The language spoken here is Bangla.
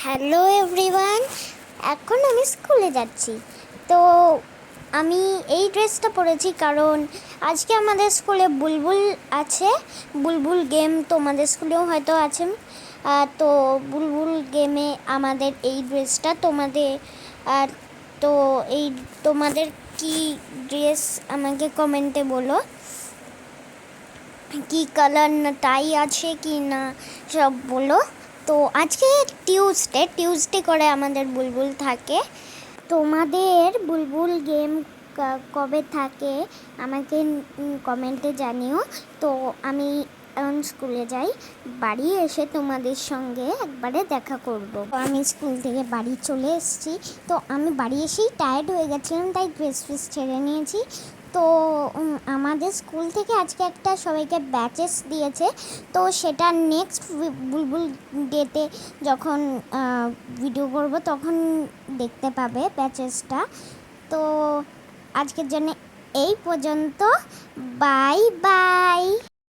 হ্যালো এভরিওয়ান, এখন আমি স্কুলে যাচ্ছি। তো আমি এই ড্রেসটা পরেছি কারণ আজকে আমাদের স্কুলে বুলবুল আছে। বুলবুল গেম তোমাদের স্কুলেও হয়তো আছে। তো বুলবুল গেমে আমাদের এই ড্রেসটা তোমাদের তো এই তোমাদের কি ড্রেস আমাকে কমেন্টে বলো, কি কালার না টাই আছে কি না সব বলো। তো আজকে টিউসডে করে আমাদের বুলবুল থাকে। তোমাদের বুলবুল গেম কবে থাকে আমাকে কমেন্টে জানিও। তো আমি এখন স্কুলে যাই, বাড়ি এসে তোমাদের সঙ্গে একবারে দেখা করব। তো আমি স্কুল থেকে বাড়ি চলে এসেছি। তো আমি বাড়ি এসেই টায়ার্ড হয়ে গেছিলাম, তাই ড্রেস ফ্রেস ছেড়ে নিয়েছি। তো আমাদের স্কুল থেকে আজকে একটা সবাইকে ব্যাচেস দিয়েছে। তো সেটা নেক্সট বুলবুল ডেতে যখন ভিডিও করব তখন দেখতে পাবে ব্যাচেসটা। তো আজকের জন্য এই পর্যন্ত, বাই বাই।